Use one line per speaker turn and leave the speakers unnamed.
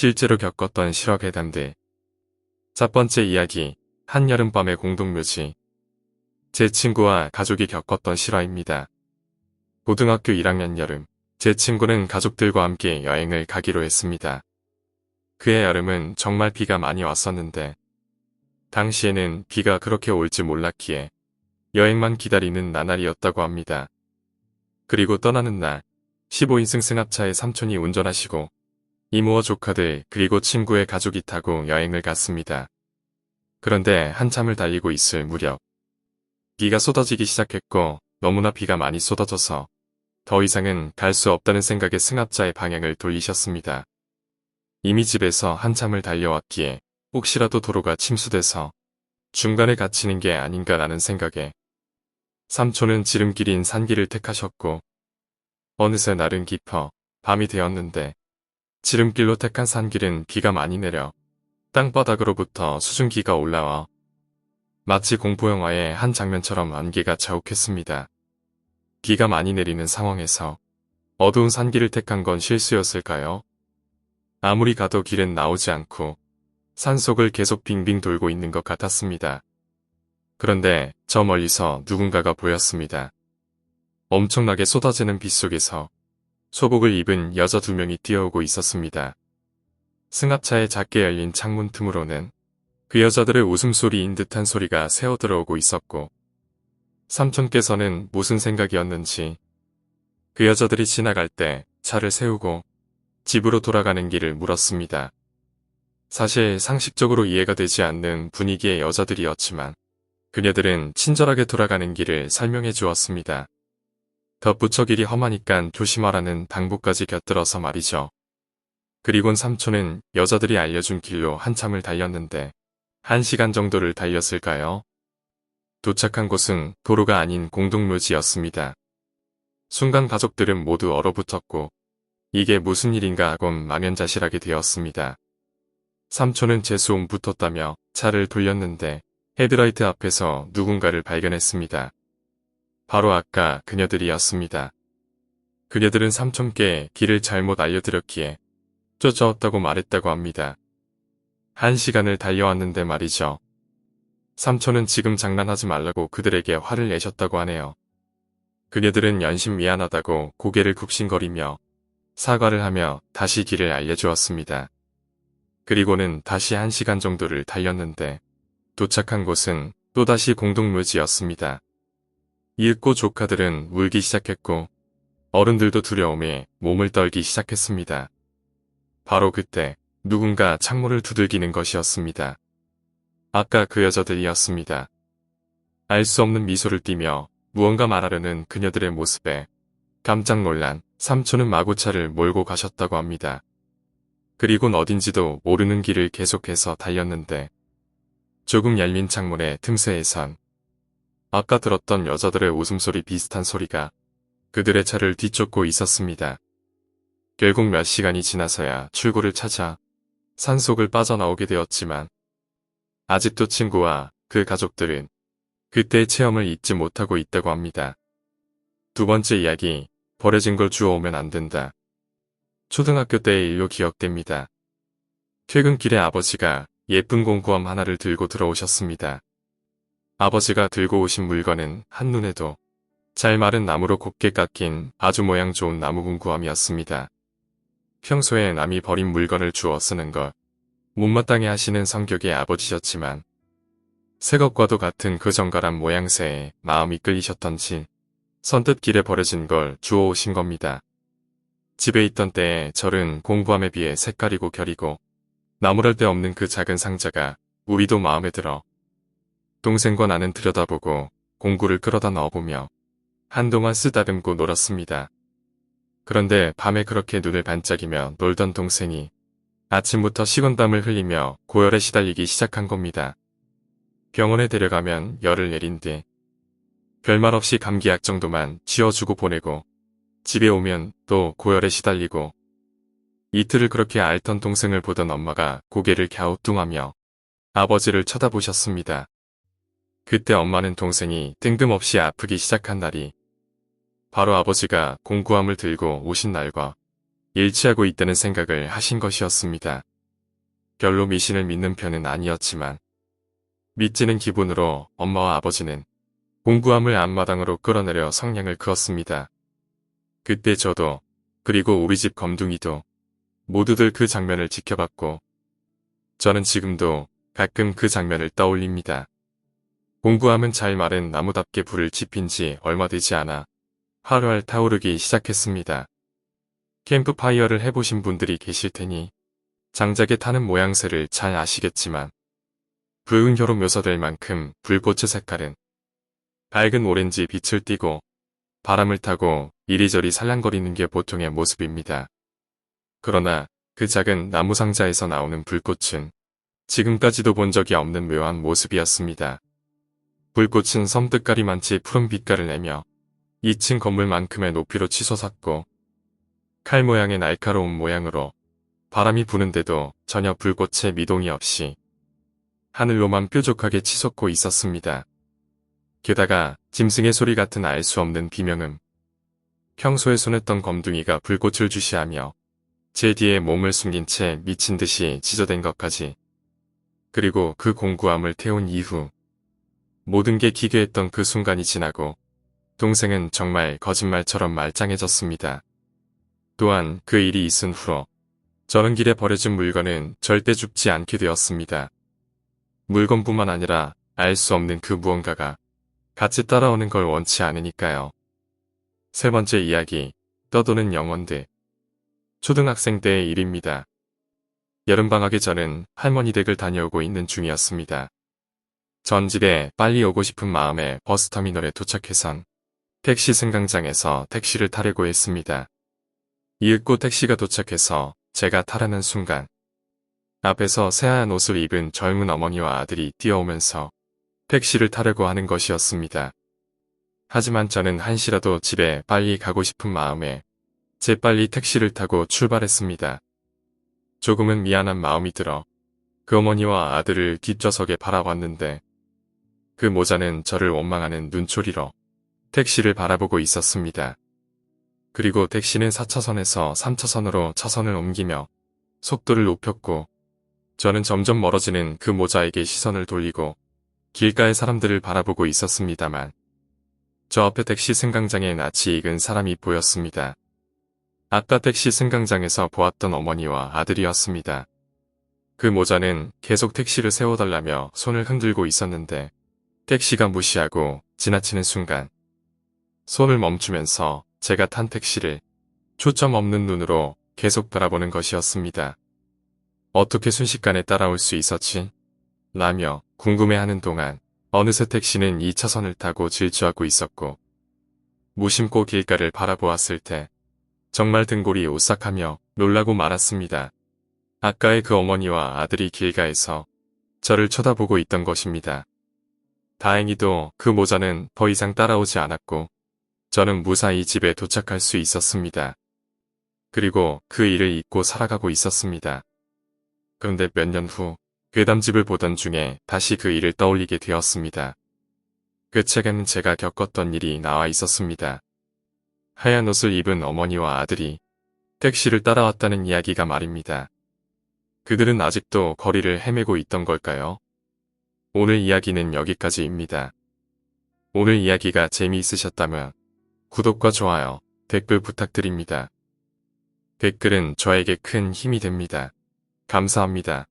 실제로 겪었던 실화괴담들. 첫 번째 이야기, 한여름밤의 공동묘지. 제 친구와 가족이 겪었던 실화입니다. 고등학교 1학년 여름, 제 친구는 가족들과 함께 여행을 가기로 했습니다. 그해 여름은 정말 비가 많이 왔었는데 당시에는 비가 그렇게 올지 몰랐기에 여행만 기다리는 나날이었다고 합니다. 그리고 떠나는 날 15인승 승합차에 삼촌이 운전하시고 이모와 조카들 그리고 친구의 가족이 타고 여행을 갔습니다. 그런데 한참을 달리고 있을 무렵 비가 쏟아지기 시작했고 너무나 비가 많이 쏟아져서 더 이상은 갈 수 없다는 생각에 승합차의 방향을 돌리셨습니다. 이미 집에서 한참을 달려왔기에 혹시라도 도로가 침수돼서 중간에 갇히는 게 아닌가라는 생각에 삼촌은 지름길인 산길을 택하셨고 어느새 날은 깊어 밤이 되었는데 지름길로 택한 산길은 비가 많이 내려 땅바닥으로부터 수증기가 올라와 마치 공포영화의 한 장면처럼 안개가 자욱했습니다. 비가 많이 내리는 상황에서 어두운 산길을 택한 건 실수였을까요? 아무리 가도 길은 나오지 않고 산속을 계속 빙빙 돌고 있는 것 같았습니다. 그런데 저 멀리서 누군가가 보였습니다. 엄청나게 쏟아지는 빗 속에서 소복을 입은 여자 2명이 뛰어오고 있었습니다. 승합차의 작게 열린 창문 틈으로는 그 여자들의 웃음소리인 듯한 소리가 새어 들어오고 있었고 삼촌께서는 무슨 생각이었는지 그 여자들이 지나갈 때 차를 세우고 집으로 돌아가는 길을 물었습니다. 사실 상식적으로 이해가 되지 않는 분위기의 여자들이었지만 그녀들은 친절하게 돌아가는 길을 설명해 주었습니다. 덧붙여 길이 험하니깐 조심하라는 당부까지 곁들어서 말이죠. 그리곤 삼촌은 여자들이 알려준 길로 한참을 달렸는데 1시간 정도를 달렸을까요? 도착한 곳은 도로가 아닌 공동묘지였습니다. 순간 가족들은 모두 얼어붙었고 이게 무슨 일인가 하곤 망연자실하게 되었습니다. 삼촌은 재수없 붙었다며 차를 돌렸는데 헤드라이트 앞에서 누군가를 발견했습니다. 바로 아까 그녀들이었습니다. 그녀들은 삼촌께 길을 잘못 알려드렸기에 쫓아왔다고 말했다고 합니다. 1시간을 달려왔는데 말이죠. 삼촌은 지금 장난하지 말라고 그들에게 화를 내셨다고 하네요. 그녀들은 연신 미안하다고 고개를 굽신거리며 사과를 하며 다시 길을 알려주었습니다. 그리고는 다시 1시간 정도를 달렸는데 도착한 곳은 또다시 공동묘지였습니다. 이윽고 조카들은 울기 시작했고 어른들도 두려움에 몸을 떨기 시작했습니다. 바로 그때 누군가 창문을 두들기는 것이었습니다. 아까 그 여자들이었습니다. 알 수 없는 미소를 띠며 무언가 말하려는 그녀들의 모습에 깜짝 놀란 삼촌은 마구 차를 몰고 가셨다고 합니다. 그리곤 어딘지도 모르는 길을 계속해서 달렸는데 조금 열린 창문의 틈새에선 아까 들었던 여자들의 웃음소리 비슷한 소리가 그들의 차를 뒤쫓고 있었습니다. 결국 몇 시간이 지나서야 출구를 찾아 산속을 빠져나오게 되었지만 아직도 친구와 그 가족들은 그때의 체험을 잊지 못하고 있다고 합니다. 두 번째 이야기, 버려진 걸 주워오면 안 된다. 초등학교 때의 일로 기억됩니다. 퇴근길에 아버지가 예쁜 공구함 하나를 들고 들어오셨습니다. 아버지가 들고 오신 물건은 한눈에도 잘 마른 나무로 곱게 깎인 아주 모양 좋은 나무 공구함이었습니다. 평소에 남이 버린 물건을 주워 쓰는 걸 못마땅해 하시는 성격의 아버지셨지만 새것과도 같은 그 정갈한 모양새에 마음이 끌리셨던지 선뜻 길에 버려진 걸 주워 오신 겁니다. 집에 있던 때에 절은 공구함에 비해 색깔이고 결이고 나무랄 데 없는 그 작은 상자가 우리도 마음에 들어 동생과 나는 들여다보고 공구를 끌어다 넣어보며 한동안 쓰다듬고 놀았습니다. 그런데 밤에 그렇게 눈을 반짝이며 놀던 동생이 아침부터 식은땀을 흘리며 고열에 시달리기 시작한 겁니다. 병원에 데려가면 열을 내린 뒤 별말 없이 감기약 정도만 쥐어주고 보내고 집에 오면 또 고열에 시달리고 이틀을 그렇게 앓던 동생을 보던 엄마가 고개를 갸우뚱하며 아버지를 쳐다보셨습니다. 그때 엄마는 동생이 뜬금없이 아프기 시작한 날이 바로 아버지가 공구함을 들고 오신 날과 일치하고 있다는 생각을 하신 것이었습니다. 별로 미신을 믿는 편은 아니었지만 믿지는 기분으로 엄마와 아버지는 공구함을 앞마당으로 끌어내려 성냥을 그었습니다. 그때 저도 그리고 우리 집 검둥이도 모두들 그 장면을 지켜봤고 저는 지금도 가끔 그 장면을 떠올립니다. 공구함은 잘 마른 나무답게 불을 지핀 지 얼마 되지 않아 활활 타오르기 시작했습니다. 캠프파이어를 해보신 분들이 계실 테니 장작에 타는 모양새를 잘 아시겠지만 붉은 혀로 묘사될 만큼 불꽃의 색깔은 밝은 오렌지 빛을 띠고 바람을 타고 이리저리 살랑거리는 게 보통의 모습입니다. 그러나 그 작은 나무 상자에서 나오는 불꽃은 지금까지도 본 적이 없는 묘한 모습이었습니다. 불꽃은 섬뜩가리만치 푸른 빛깔을 내며 2층 건물만큼의 높이로 치솟았고 칼 모양의 날카로운 모양으로 바람이 부는데도 전혀 불꽃의 미동이 없이 하늘로만 뾰족하게 치솟고 있었습니다. 게다가 짐승의 소리 같은 알 수 없는 비명음. 평소에 손했던 검둥이가 불꽃을 주시하며 제 뒤에 몸을 숨긴 채 미친 듯이 지저댄 것까지. 그리고 그 공구함을 태운 이후 모든 게 기괴했던 그 순간이 지나고 동생은 정말 거짓말처럼 말짱해졌습니다. 또한 그 일이 있은 후로 저는 길에 버려진 물건은 절대 줍지 않게 되었습니다. 물건뿐만 아니라 알 수 없는 그 무언가가 같이 따라오는 걸 원치 않으니까요. 세 번째 이야기, 떠도는 영혼들. 초등학생 때의 일입니다. 여름방학에 저는 할머니 댁을 다녀오고 있는 중이었습니다. 전집에 빨리 오고 싶은 마음에 버스터미널에 도착해선 택시 승강장에서 택시를 타려고 했습니다. 이윽고 택시가 도착해서 제가 타려는 순간 앞에서 새하얀 옷을 입은 젊은 어머니와 아들이 뛰어오면서 택시를 타려고 하는 것이었습니다. 하지만 저는 한시라도 집에 빨리 가고 싶은 마음에 재빨리 택시를 타고 출발했습니다. 조금은 미안한 마음이 들어 그 어머니와 아들을 뒷좌석에 바라봤는데 그 모자는 저를 원망하는 눈초리로 택시를 바라보고 있었습니다. 그리고 택시는 4차선에서 3차선으로 차선을 옮기며 속도를 높였고 저는 점점 멀어지는 그 모자에게 시선을 돌리고 길가의 사람들을 바라보고 있었습니다만 저 앞에 택시 승강장에 낯이 익은 사람이 보였습니다. 아까 택시 승강장에서 보았던 어머니와 아들이었습니다. 그 모자는 계속 택시를 세워달라며 손을 흔들고 있었는데 택시가 무시하고 지나치는 순간 손을 멈추면서 제가 탄 택시를 초점 없는 눈으로 계속 바라보는 것이었습니다. 어떻게 순식간에 따라올 수 있었지? 라며 궁금해하는 동안 어느새 택시는 2차선을 타고 질주하고 있었고 무심코 길가를 바라보았을 때 정말 등골이 오싹하며 놀라고 말았습니다. 아까의 그 어머니와 아들이 길가에서 저를 쳐다보고 있던 것입니다. 다행히도 그 모자는 더 이상 따라오지 않았고 저는 무사히 집에 도착할 수 있었습니다. 그리고 그 일을 잊고 살아가고 있었습니다. 그런데 몇 년 후 괴담집을 보던 중에 다시 그 일을 떠올리게 되었습니다. 그 책에는 제가 겪었던 일이 나와 있었습니다. 하얀 옷을 입은 어머니와 아들이 택시를 따라왔다는 이야기가 말입니다. 그들은 아직도 거리를 헤매고 있던 걸까요? 오늘 이야기는 여기까지입니다. 오늘 이야기가 재미있으셨다면 구독과 좋아요, 댓글 부탁드립니다. 댓글은 저에게 큰 힘이 됩니다. 감사합니다.